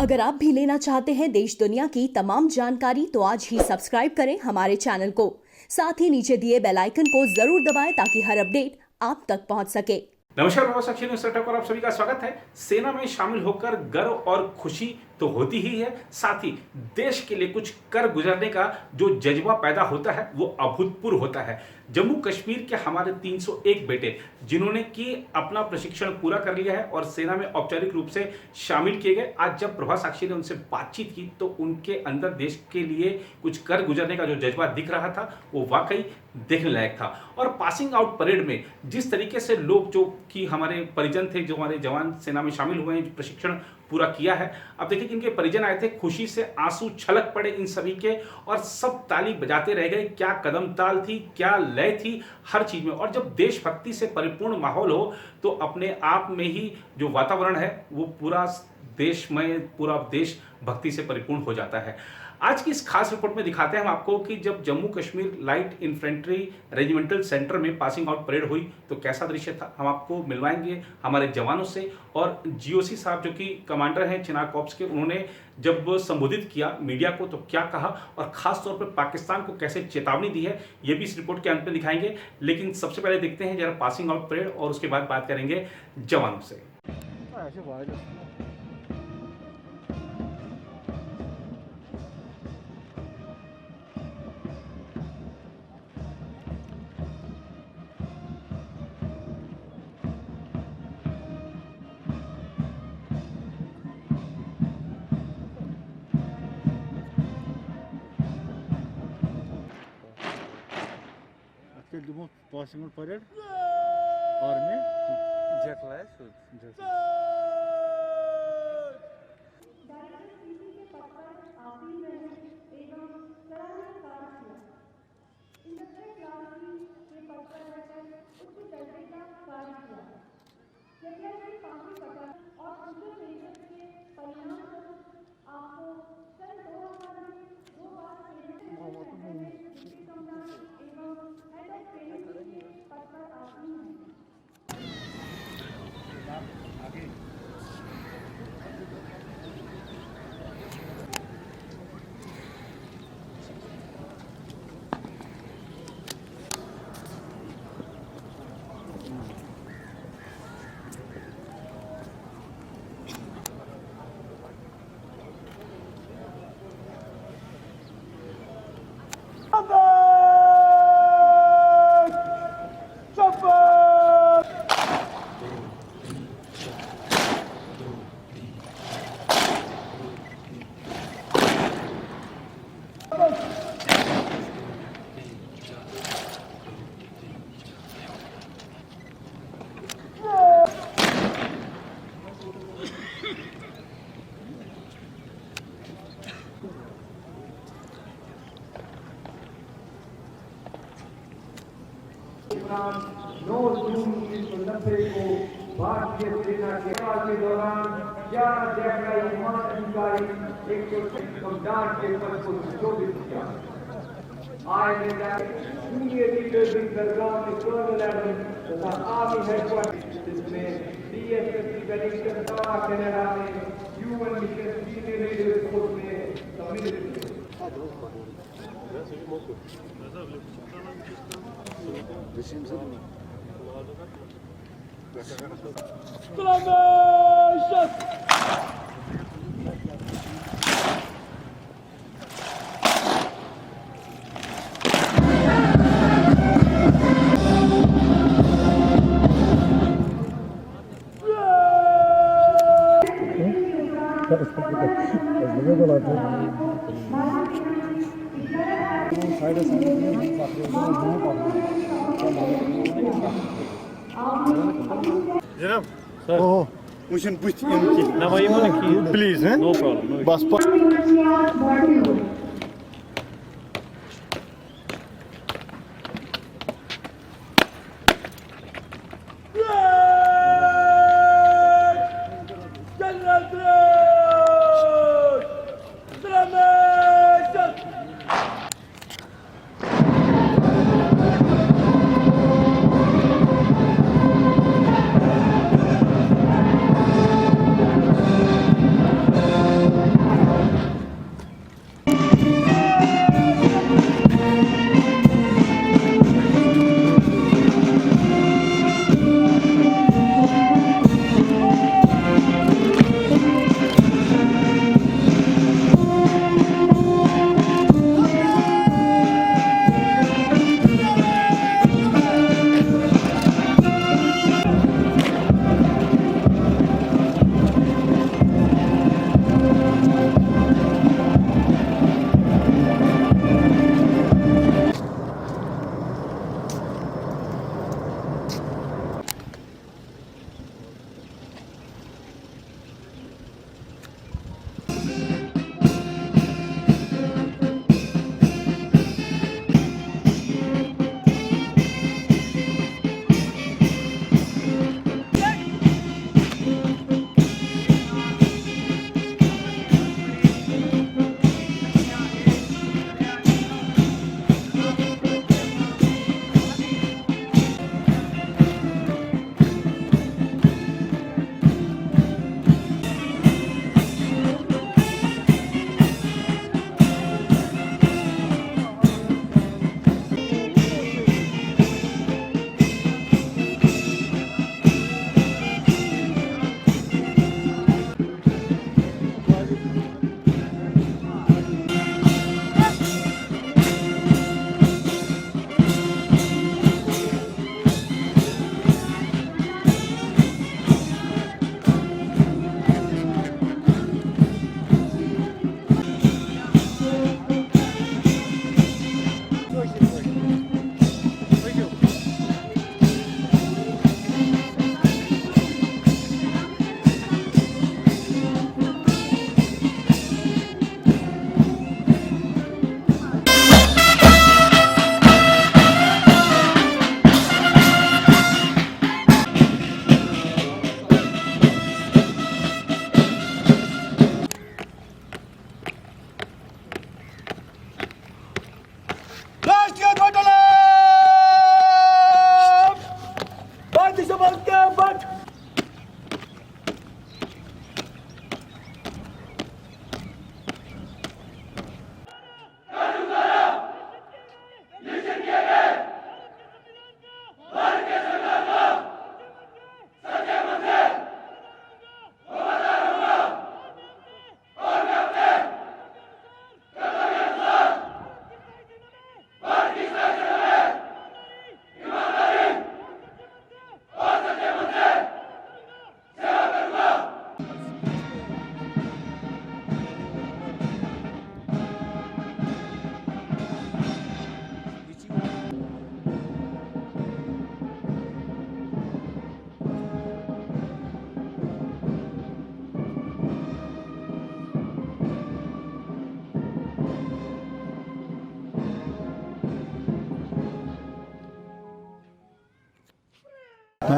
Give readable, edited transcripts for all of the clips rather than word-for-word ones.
अगर आप भी लेना चाहते हैं देश दुनिया की तमाम जानकारी तो आज ही सब्सक्राइब करें हमारे चैनल को। साथ ही नीचे दिए बेल आइकन को जरूर दबाएं ताकि हर अपडेट आप तक पहुंच सके। नमस्कार, मैं साक्षी न्यूज़ सेटअप पर आप सभी का स्वागत है। सेना में शामिल होकर गर्व और खुशी तो होती ही है, साथ ही देश के लिए कुछ कर गुजरने का जो जज्बा पैदा होता है वो अभूतपूर्व होता है। जम्मू कश्मीर के हमारे 301 बेटे जिन्होंने कि अपना प्रशिक्षण पूरा कर लिया है और सेना में औपचारिक रूप से शामिल किए गए, आज जब प्रभा साक्षी ने उनसे बातचीत की तो उनके अंदर देश के लिए कुछ कर गुजरने का जो जज्बा दिख रहा था वो वाकई देखने लायक था। और पासिंग आउट परेड में जिस तरीके से लोग जो कि हमारे परिजन थे, जो हमारे जवान सेना में शामिल हुए हैं, जो प्रशिक्षण पूरा किया है, अब देखिए कि इनके परिजन आए थे, खुशी से आंसू छलक पड़े इन सभी के और सब ताली बजाते रह गए। क्या कदम ताल थी, क्या लय थी हर चीज में। और जब देशभक्ति से परिपूर्ण माहौल हो तो अपने आप में ही जो वातावरण है वो पूरा देशमय, पूरा देश भक्ति से परिपूर्ण हो जाता है। आज की इस खास रिपोर्ट में दिखाते हैं हम आपको कि जब Jammu Kashmir light infantry regimental centre में पासिंग आउट परेड हुई तो कैसा दृश्य था। हम आपको मिलवाएंगे हमारे जवानों से। और जीओसी साहब जो कि कमांडर हैं चिनार कॉर्प्स के, उन्होंने जब संबोधित किया मीडिया को तो क्या कहा और खास तौर पर पाकिस्तान को कैसे चेतावनी दी है, ये भी इस रिपोर्ट के अंत में दिखाएंगे। लेकिन सबसे पहले देखते हैं जरा पासिंग आउट परेड और उसके बाद बात करेंगे जवानों से। Dumos possible parade army Jack नौ जून 1990 को भारतीय सेना के काल के दौरान 11 जैकड़ा विमान अधिकारी 106 कप्तान के पद को सुशोभित किया। आज सीनियर लीडर्स इन दरगाह कर्नल एडम तथा आर्मी हेडक्वार्टर जिसमें डीएसएसपी वेलिंगटन टाटा कनाडा में UN mission senior leaders court में सम्मिलित थे। Janab, sir. Oh, we should push in. Now, you want to keep? Please, eh? No problem. Bus.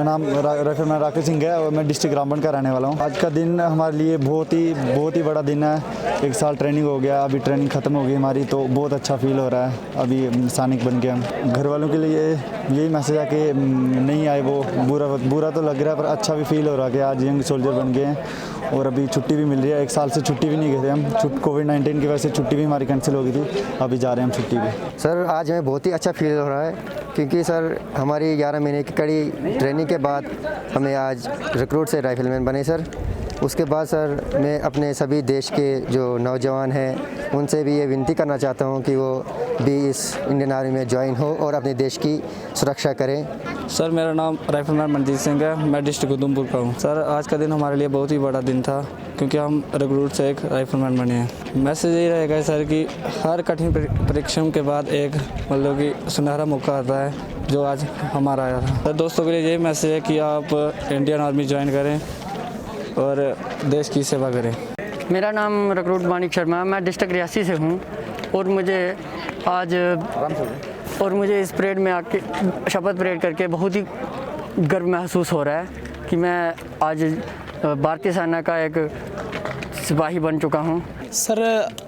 नाम राकेश सिंह है और मैं डिस्ट्रिक्ट रामबन का रहने वाला हूँ। आज का दिन हमारे लिए बहुत ही बड़ा दिन है। 1 साल ट्रेनिंग हो गया, अभी ट्रेनिंग ख़त्म हो गई हमारी, तो बहुत अच्छा फील हो रहा है। अभी सैनिक बन के हम घर वालों के लिए यही मैसेज है कि नहीं आए वो बुरा तो लग रहा है, पर अच्छा भी फील हो रहा है कि आज यंग सोल्जर बन गए हैं और अभी छुट्टी भी मिल रही है। 1 साल से छुट्टी भी नहीं गए थे हम, कोविड-19 की वजह से छुट्टी भी हमारी कैंसिल हो गई थी, अभी जा रहे हैं हम छुट्टी पे। सर आज हमें बहुत ही अच्छा फील हो रहा है क्योंकि सर हमारी 11 महीने की कड़ी ट्रेनिंग के बाद हमें आज रिक्रूट से राइफलमैन बने सर। उसके बाद सर मैं अपने सभी देश के जो नौजवान हैं उनसे भी ये विनती करना चाहता हूँ कि वो भी इस इंडियन आर्मी में ज्वाइन हो और अपने देश की सुरक्षा करें। सर मेरा नाम राइफलमैन मनजीत सिंह है, मैं डिस्ट्रिक्ट उधमपुर का हूँ। सर आज का दिन हमारे लिए बहुत ही बड़ा दिन था क्योंकि हम रिक्रूट से एक राइफलमैन बने हैं। मैसेज ये रहेगा सर कि हर कठिन परिश्रम के बाद एक मतलब कि सुनहरा मौका आता है जो आज हमारा आया था। सर दोस्तों के लिए यही मैसेज है कि आप इंडियन आर्मी ज्वाइन करें और देश की सेवा करें। मेरा नाम रिक्रूट मानिक शर्मा, मैं डिस्ट्रिक्ट रियासी से हूँ और मुझे इस परेड में आके शपथ परेड करके बहुत ही गर्व महसूस हो रहा है कि मैं आज भारतीय सेना का एक सिपाही बन चुका हूँ। सर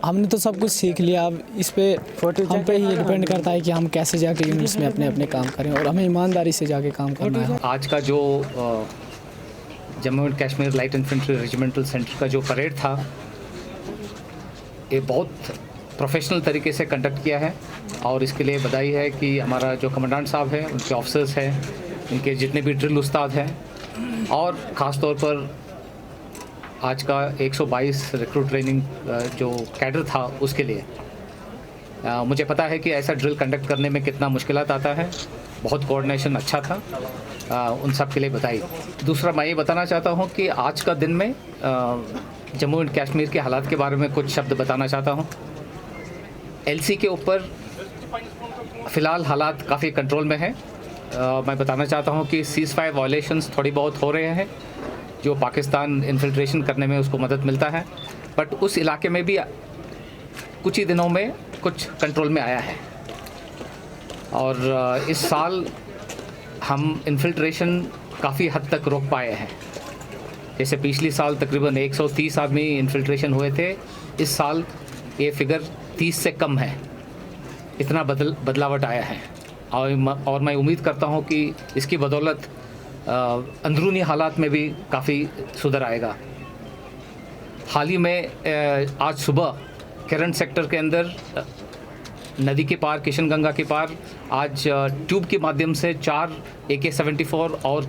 हमने तो सब कुछ सीख लिया, अब इस पे हम पे ही डिपेंड करता है कि हम कैसे जाके यूनिट्स में अपने अपने काम करें और हमें ईमानदारी से जाके काम करना है। आज का जो Jammu and Kashmir light infantry regimental centre का जो परेड था ये बहुत प्रोफेशनल तरीके से कंडक्ट किया है और इसके लिए बधाई है कि हमारा जो कमांडेंट साहब हैं, उनके ऑफिसर्स हैं, उनके जितने भी ड्रिल उस्ताद हैं और ख़ास तौर पर आज का 122 रिक्रूट ट्रेनिंग जो कैडर था उसके लिए मुझे पता है कि ऐसा ड्रिल कंडक्ट करने में कितना मुश्किलात आता है। बहुत कोऑर्डिनेशन अच्छा था, उन सब के लिए बधाई। दूसरा मैं ये बताना चाहता हूँ कि आज का दिन में जम्मू एंड कश्मीर के हालात के बारे में कुछ शब्द बताना चाहता हूँ। एलसी के ऊपर फ़िलहाल हालात काफ़ी कंट्रोल में हैं। मैं बताना चाहता हूँ कि सीज़फायर वायलेशंस थोड़ी बहुत हो रहे हैं जो पाकिस्तान इन्फिल्ट्रेशन करने में उसको मदद मिलता है, बट उस इलाके में भी कुछ ही दिनों में कुछ कंट्रोल में आया है और इस साल हम इन्फिल्ट्रेशन काफ़ी हद तक रोक पाए हैं। जैसे पिछले साल तकरीबन 130 आदमी इन्फिल्ट्रेशन हुए थे, इस साल ये फिगर 30 से कम है। इतना बदलावट आया है और मैं उम्मीद करता हूँ कि इसकी बदौलत अंदरूनी हालात में भी काफ़ी सुधार आएगा। हाल ही में आज सुबह केरन सेक्टर के अंदर नदी के पार, किशनगंगा के पार आज ट्यूब के माध्यम से 4 AK-74 और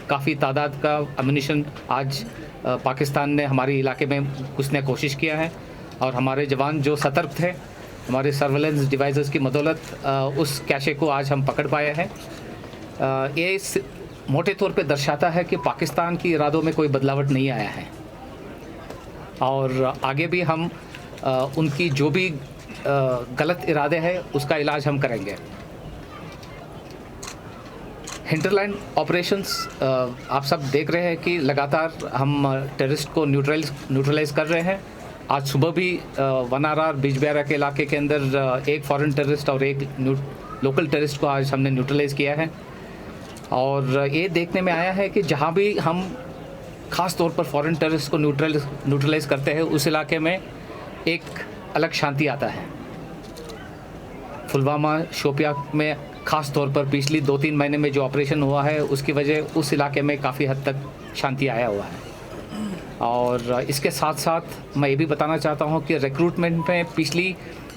काफ़ी तादाद का अम्यूनिशन आज पाकिस्तान ने हमारे इलाके में घुसने की कोशिश किया है और हमारे जवान जो सतर्क थे, हमारे सर्वेलेंस डिवाइसेस की बदौलत उस कैशे को आज हम पकड़ पाए हैं। ये मोटे तौर पे दर्शाता है कि पाकिस्तान की इरादों में कोई बदलावट नहीं आया है और आगे भी हम उनकी जो भी गलत इरादे हैं उसका इलाज हम करेंगे। हिंटरलैंड ऑपरेशंस आप सब देख रहे हैं कि लगातार हम टेररिस्ट को न्यूट्रलाइज कर रहे हैं। आज सुबह भी 1RR बिजबिहारा के इलाके के अंदर एक फॉरेन टेररिस्ट और एक लोकल टेररिस्ट को आज हमने न्यूट्रलाइज किया है और ये देखने में आया है कि जहाँ भी हम ख़ास तौर पर फॉरेन टेररिस्ट को न्यूट्रलाइज करते हैं उस इलाके में एक अलग शांति आता है। पुलवामा, शोपिया में ख़ास तौर पर पिछली 2-3 महीने में जो ऑपरेशन हुआ है उसकी वजह उस इलाके में काफ़ी हद तक शांति आया हुआ है। और इसके साथ साथ मैं ये भी बताना चाहता हूँ कि रिक्रूटमेंट में पिछली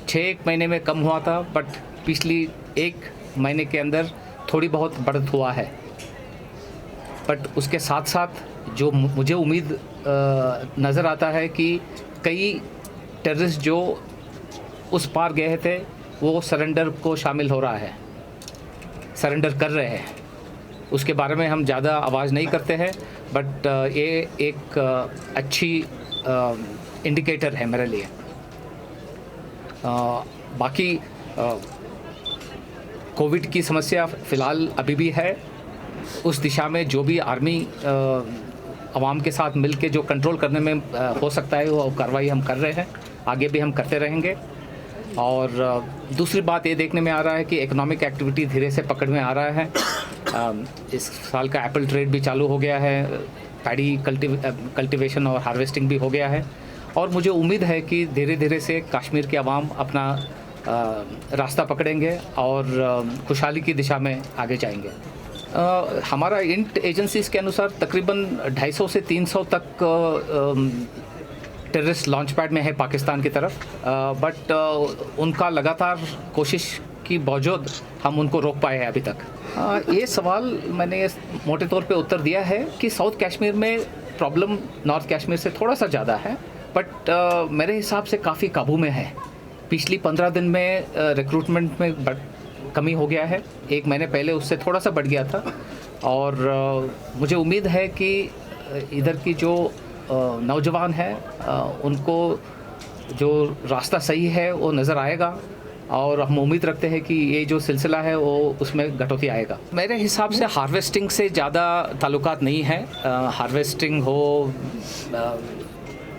6 महीने में कम हुआ था, बट पिछली 1 महीने के अंदर थोड़ी बहुत बढ़त हुआ है। बट उसके साथ साथ जो मुझे उम्मीद नज़र आता है कि कई टेररिस्ट जो उस पार गए थे वो सरेंडर को शामिल हो रहा है, सरेंडर कर रहे हैं। उसके बारे में हम ज़्यादा आवाज़ नहीं करते हैं, बट ये एक अच्छी इंडिकेटर है मेरे लिए। बाकी कोविड की समस्या फ़िलहाल अभी भी है, उस दिशा में जो भी आर्मी आवाम के साथ मिल के जो कंट्रोल करने में हो सकता है वो कार्रवाई हम कर रहे हैं, आगे भी हम करते रहेंगे। और दूसरी बात ये देखने में आ रहा है कि इकोनॉमिक एक्टिविटी धीरे से पकड़ में आ रहा है इस साल का एप्पल ट्रेड भी चालू हो गया है, पैडी कल्टीवेशन और हार्वेस्टिंग भी हो गया है, और मुझे उम्मीद है कि धीरे धीरे से कश्मीर के अवाम अपना रास्ता पकड़ेंगे और खुशहाली की दिशा में आगे जाएंगे। हमारा इंट एजेंसीज़ के अनुसार तकरीबन 250 से 300 तक टेररिस्ट लॉन्च पैड में है पाकिस्तान की तरफ, बट उनका लगातार कोशिश की बावजूद हम उनको रोक पाए हैं अभी तक। ये सवाल मैंने मोटे तौर पे उत्तर दिया है कि साउथ कश्मीर में प्रॉब्लम नॉर्थ कश्मीर से थोड़ा सा ज़्यादा है, बट मेरे हिसाब से काफ़ी काबू में है। पिछली 15 दिन में रिक्रूटमेंट में कमी हो गया है, 1 महीने पहले उससे थोड़ा सा बढ़ गया था, और मुझे उम्मीद है कि इधर की जो नौजवान है उनको जो रास्ता सही है वो नज़र आएगा, और हम उम्मीद रखते हैं कि ये जो सिलसिला है वो उसमें कटौती आएगा। मेरे हिसाब से हार्वेस्टिंग से ज़्यादा ताल्लुकात नहीं है। हार्वेस्टिंग हो,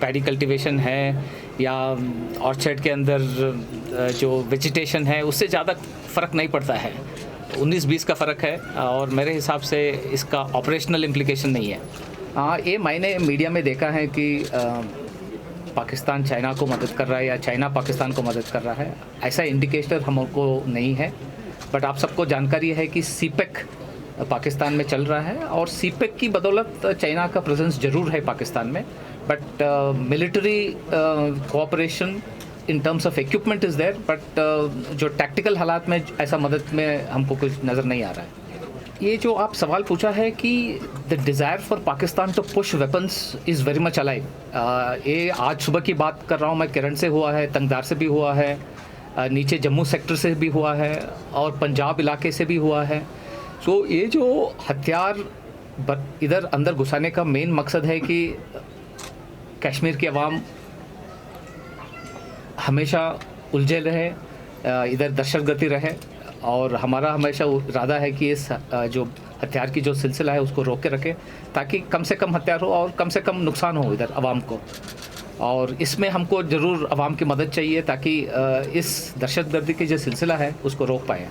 पैडी कल्टीवेशन है, या ऑर्चर्ड के अंदर जो वेजिटेशन है, उससे ज़्यादा फ़र्क नहीं पड़ता है। 19-20 का फ़र्क है, और मेरे हिसाब से इसका ऑपरेशनल इम्प्लिकेशन नहीं है। हाँ, ये मैंने मीडिया में देखा है कि पाकिस्तान चाइना को मदद कर रहा है या चाइना पाकिस्तान को मदद कर रहा है, ऐसा इंडिकेटर हमको नहीं है। बट आप सबको जानकारी है कि सीपेक पाकिस्तान में चल रहा है, और सीपेक की बदौलत चाइना का प्रेजेंस ज़रूर है पाकिस्तान में, but military cooperation in terms of equipment is there, but जो टैक्टिकल हालात में ऐसा मदद में हमको कुछ नज़र नहीं आ रहा है। ये जो आप सवाल पूछा है कि the desire for Pakistan to push weapons is very much alive, ये आज सुबह की बात कर रहा हूँ मैं, केरन से हुआ है, तंगदार से भी हुआ है, नीचे जम्मू सेक्टर से भी हुआ है, और पंजाब इलाके से भी हुआ है। सो ये जो हथियार इधर अंदर घुसाने का मेन मकसद है कि कश्मीर के अवाम हमेशा उलझे रहे, इधर दहशतगर्दी रहे, और हमारा हमेशा इरादा है कि इस जो हथियार की जो सिलसिला है उसको रोक के रखें, ताकि कम से कम हथियार हो और कम से कम नुकसान हो इधर अवाम को। और इसमें हमको ज़रूर अवाम की मदद चाहिए ताकि इस दहशतगर्दी की जो सिलसिला है उसको रोक पाएँ।